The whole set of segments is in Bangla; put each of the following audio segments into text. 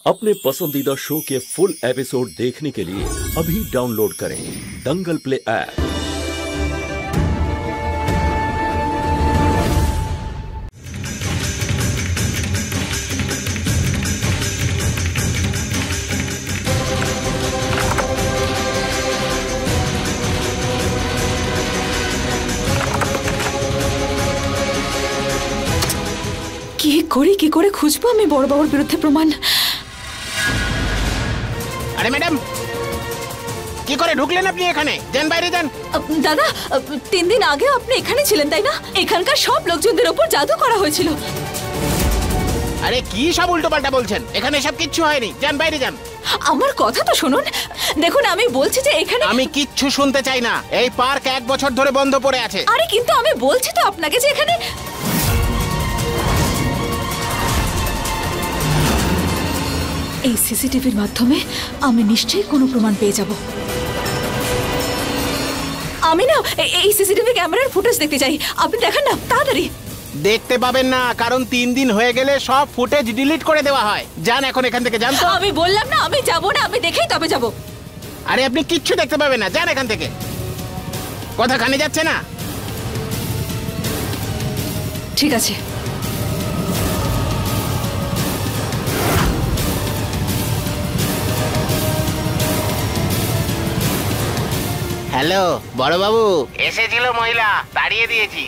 अपने पसंदीदा शो के फुल एपिसोड देखने के लिए अभी डाउनलोड करें दंगल प्ले ऐप। কি করে খুঁজবো আমি বড় বাবুর বিরুদ্ধে প্রমাণ? আরে ম্যাডাম, কি করে ঢুকলেন আপনি এখানে? যান বাইরে যান। দাদা, 3 দিন আগে আপনি এখানে ছিলেন তাই না? এখানকার সব লোকজনদের উপর জাদু করা হয়েছিল। আরে কি সব উল্টোপাল্টা বলছেন? এখানে সব কিচ্ছু হয়নি, যান বাইরে যান। আমার কথা তো শুনুন। দেখুন আমি বলছি যে এখানে আমি কিচ্ছু শুনতে চাই না। এই পার্ক 1 বছর ধরে বন্ধ পড়ে আছে। আরে কিন্তু আমি বলছি তো আপনাকে যে এখানে এই সিসিটিভির মাধ্যমে আমি নিশ্চয়ই কোনো প্রমাণ পেয়ে যাব। আমি না এই সিসিটিভি ক্যামেরার ফুটেজ দেখতে চাই। আপনি দেখেন না তাড়াতাড়ি। দেখতে পাবেন না, কারণ 3 দিন হয়ে গেলে সব ফুটেজ ডিলিট করে দেওয়া হয়। যান এখন এখান থেকে, যান তো। আমি বললাম না আমি যাব না, আমি দেখেই তবে যাব। আরে আপনি কিচ্ছু দেখতে পাবেন না, যান এখান থেকে। কথা কানে যাচ্ছে না? ঠিক আছে। হ্যালো বড়বাবু, এসেছিল মহিলা, তাড়িয়ে দিয়েছি।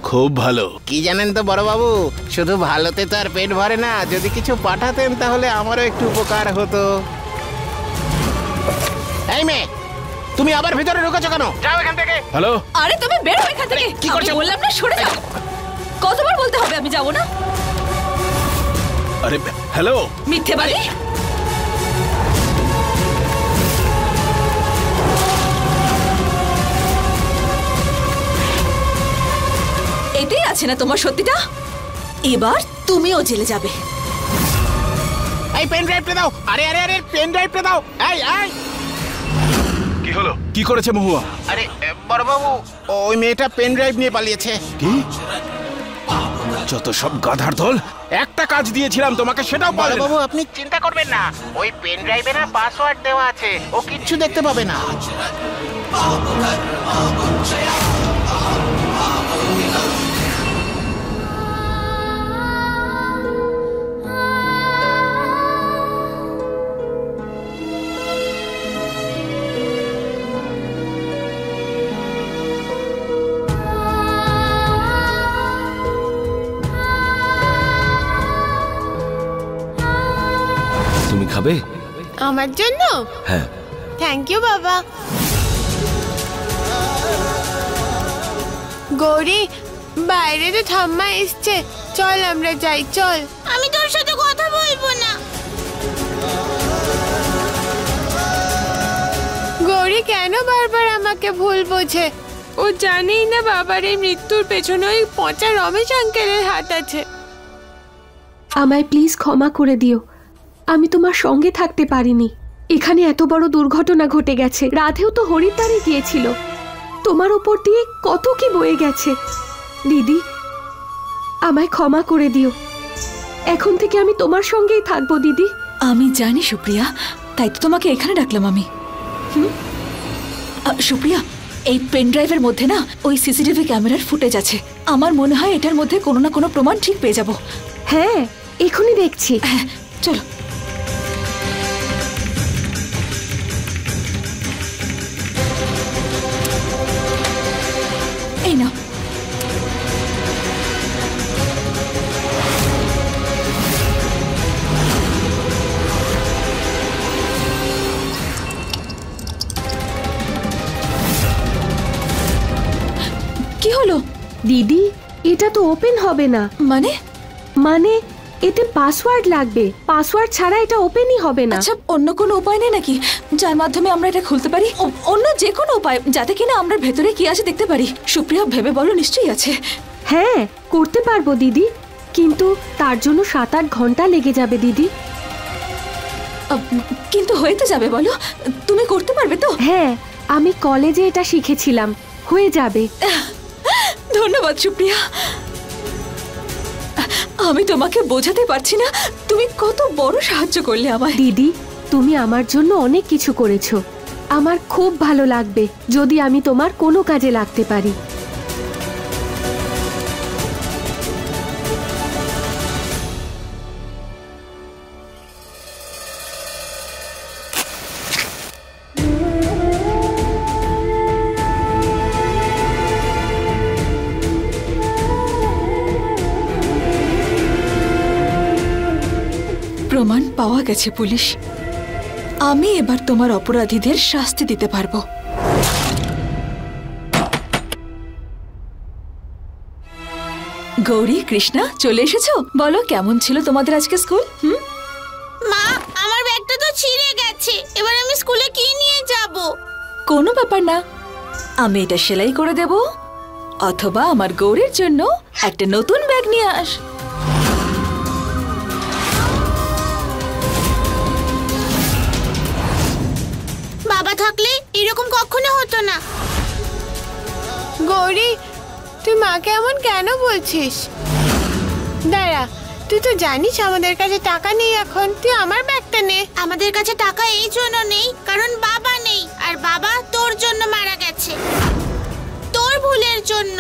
খুব ভালো। কি জানেন তো বড়বাবু, শুধু ভালোতে তো আর পেট ভরে না। যদি কিছু পাঠাতেন তাহলে আমারও একটু উপকার হতো। এই মেয়ে, তুমি আবার ভিতরে ঢুকেছো কেন? যাও এখান থেকে। হ্যালো। আরে তুমি বেরো এখান থেকে। কি করছো? আমি বললাম না সরে যাও। কতবার বলতে হবে আমি যাব না? আরে হ্যালো। মিথ্যেবাদী। এটাই আছে না তোমার সত্যিটা? এবার তুমিও জেলে যাবে। এই পেন ড্রাইভটা দাও। আরে আরে আরে পেন ড্রাইভটা দাও। এই এই কি হলো? কি করেছে মহুয়া? আরে বড়বাবু, ওই মেয়েটা পেন ড্রাইভ নিয়ে পালিয়েছে। কি? যত সব গাধার দল। একটা কাজ দিয়েছিলাম তোমাকে, সেটাও পারলে না। বড়বাবু আপনি চিন্তা করবেন না, ওই পেন ড্রাইভে না পাসওয়ার্ড দেওয়া আছে, ও কিচ্ছু দেখতে পাবে না। তুমি খাবে? আমার জন্য? হ্যাঁ। থ্যাংক ইউ বাবা। গৌরী, বাইরে তো ঠাম্মা এসছে, চল আমরা যাই, চল। আমি তোর সাথে কথা বলবো না। গৌরী কেন বারবার আমাকে ভুল বোঝে? ও জানেই না বাবার এই মৃত্যুর পেছনে ওই পচা রমেশ আঙ্কেলের হাত আছে। আমায় প্লিজ ক্ষমা করে দিও, আমি তোমার সঙ্গে থাকতে পারিনি। এখানে এত বড় দুর্ঘটনা ঘটে গেছে। রাধেও তো হরিদ্বারে গিয়েছিল, তোমার উপর দিয়ে কত কি বয়ে গেছে। দিদি আমায় ক্ষমা করে দিও, এখন থেকে আমি তোমার সঙ্গেই থাকবো দিদি। আমি জানি সুপ্রিয়া, তাই তো তোমাকে এখানে ডাকলাম আমি। সুপ্রিয়া, এই পেন ড্রাইভের মধ্যে না ওই সিসিটিভি ক্যামেরার ফুটেজ আছে। আমার মনে হয় এটার মধ্যে কোনো না কোনো প্রমাণ ঠিক পেয়ে যাব। হ্যাঁ এখনই দেখছি। হ্যাঁ চলো। এই নাও। কি হলো? দিদি এটা তো ওপেন হবে না। মানে? মানে এতে পাসওয়ার্ড লাগবে, পাসওয়ার্ড ছাড়া এটা ওপেনই হবে না। আচ্ছা অন্য কোনো উপায় নেই নাকি যার মাধ্যমে আমরা এটা খুলতে পারি? অন্য যে কোনো উপায় যাতে কিনা আমরা ভেতরে কি আছে দেখতে পারি। সুপ্রিয়া ভেবে বলো, নিশ্চয়ই আছে। হ্যাঁ করতে পারবো দিদি, কিন্তু তার জন্য 7-8 ঘন্টা লেগে যাবে দিদি। কিন্তু হয়ে তো যাবে বলো, তুমি করতে পারবে তো? হ্যাঁ আমি কলেজে এটা শিখেছিলাম, হয়ে যাবে। ধন্যবাদ সুপ্রিয়া। আমি তোমাকে বোঝাতে পারছি না তুমি কত বড় সাহায্য করলে আমায়। দিদি, তুমি আমার জন্য অনেক কিছু করেছো। আমার খুব ভালো লাগবে যদি আমি তোমার কোনো কাজে লাগতে পারি। প্রমাণ পাওয়া গেছে পুলিশ। আমি এবার তোমার অপরাধীদের শাস্তি দিতে পারবো। গৌরী, কৃষ্ণা চলে এসেছো? বলো কেমন ছিল তোমাদের আজকে স্কুল? মা, আমার ব্যাগটা তো ছিঁড়ে গেছে, এবার আমি স্কুলে কি নিয়ে যাব? কোনো ব্যাপার না, আমি এটা সেলাই করে দেব, অথবা আমার গৌরীর জন্য একটা নতুন ব্যাগ নিয়ে আস। বাবা থাকলে এরকম কখনো হতো না। গৌরী, তুই মাকে এমন কেন বলছিস? দাঁড়া, তুই তো জানিস আমাদের কাছে টাকা নেই এখন, তুই আমার ব্যাগটা নে। আমাদের কাছে টাকা এই জন্য নেই কারণ বাবা নেই, আর বাবা তোর জন্য মারা গেছে, তোর ভুলের জন্য।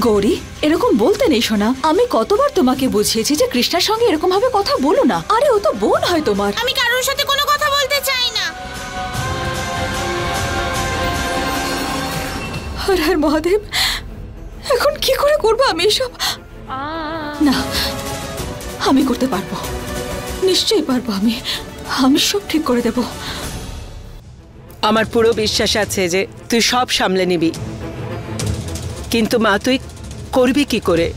গৌরী, এরকম বলতে নেই সোনা। আমি কতবার তোমাকে বুঝিয়েছি যে কৃষ্ণার সঙ্গে এরকম ভাবে কথা বলো না। আরে ও তো বোন হয় তোমার। আমি কারোর সাথে কোনো কথা বলতে চাই না। হর হর মহাদেব, এখন কি করে করবো আমি এসব? না, আমি করতে পারবো, নিশ্চয়ই পারবো। আমি সব ঠিক করে দেব। আমার পুরো বিশ্বাস আছে যে তুই সব সামলে নিবি, কিন্তু মা তুই করবি কি করে?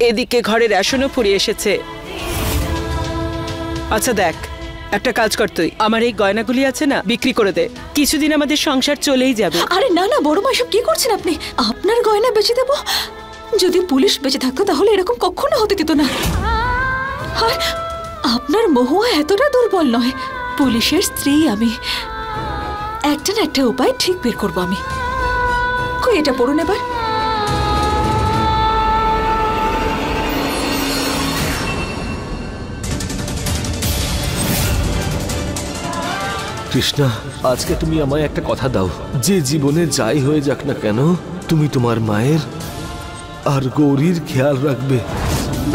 এদিকে ঘরে রেশনও ফুরিয়ে এসেছে। আচ্ছা দেখ, একটা কাজ কর, তুই আমার এই গয়নাগুলি আছে না, বিক্রি করে দে, কিছুদিন আমাদের সংসার চলেই যাবে। আরে না না বড় মা, এসব কি করছেন আপনি? আপনার গয়না বেচে দেবো? যদি পুলিশ বেঁচে থাকতো তাহলে এরকম কখনো হতে দিত না। আর আপনার মহুয়া এতটা দুর্বল নয়। পুলিশের স্ত্রী আমি, একটা না একটা উপায় ঠিক বের করবো আমি। কই এটা পড়ুন এবার। কৃষ্ণা, আজকে তুমি আমায় একটা কথা দাও, যে জীবনে যাই হয়ে যাক না কেন তুমি তোমার মায়ের আর গৌরীর খেয়াল রাখবে।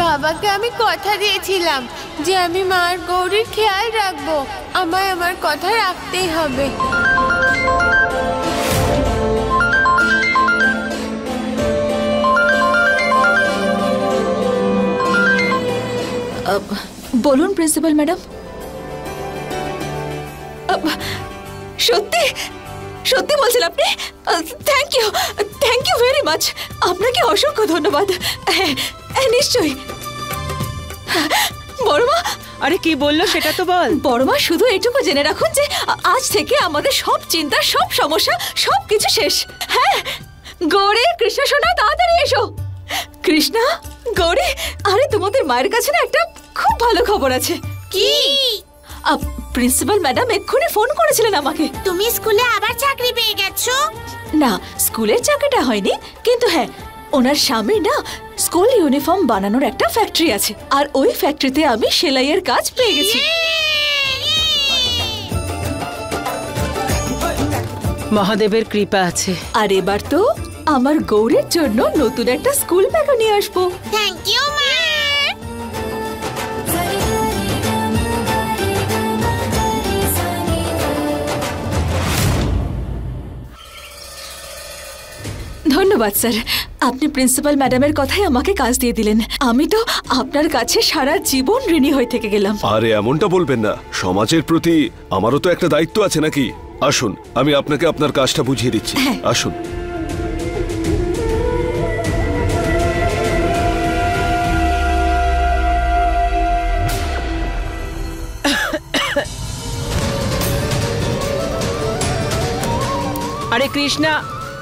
বাবাকে আমি কথা দিয়েছিলাম যে আমি মা আর গৌরীর খেয়াল রাখবো। আমায় আমার কথা রাখতেই হবে। বলুন প্রিন্সিপাল ম্যাডাম। সত্যি সত্যি বলছেন আপনি? Thank you very much. আপনাকে অসংখ্য ধন্যবাদ। নিশ্চয়ই। বড়মা, আরে কি বললো সেটা তো বল। বড়মা, শুধু এটুকু জেনে রাখুন যে আজ থেকে আমাদের সব চিন্তা, সব সমস্যা, সব কিছু শেষ। হ্যাঁ, গৌরী, কৃষ্ণা সোনা তাড়াতাড়ি এসো। কৃষ্ণা, গৌরী, আরে তোমাদের মায়ের কাছে না একটা খুব ভালো খবর আছে। কি? প্রিন্সিপাল ম্যাডাম এক্ষুনি ফোন করেছিলেন আমাকে। তুমি স্কুলে আবার চাকরি পেয়ে গেছো? না, স্কুলের চাকরিটা হয়নি, কিন্তু হ্যাঁ, ওনার স্বামীর না স্কুল ইউনিফর্ম বানানোর একটা ফ্যাক্টরি আছে, আর ওই ফ্যাক্টরিতে আমি সেলাইয়ের কাজ পেয়ে গেছি। মহাদেবের কৃপা আছে। আর এবার তো আমার গৌরীর জন্য নতুন একটা স্কুল ব্যাগও নিয়ে আসবো। থ্যাংক ইউ মা। ধন্যবাদ স্যার, আপনি প্রিন্সিপাল ম্যাডামের কথাই আমাকে কাজ দিয়ে দিলেন। আমি তো আপনার কাছে সারা জীবন ঋণী হয়ে থেকে গেলাম। আরে এমনটা বলবেন না, সমাজের প্রতি আমারও তো একটা দায়িত্ব আছে নাকি? আসুন, আমি আপনাকে আপনার কাজটা বুঝিয়ে দিচ্ছি। আসুন। আরে কৃষ্ণা,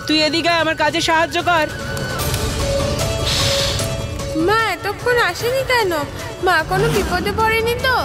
তুই এদিকে আমার কাজে সাহায্য কর। মা এতক্ষণ আসেনি কেন? মা কোনো বিপদে পড়েনি তো?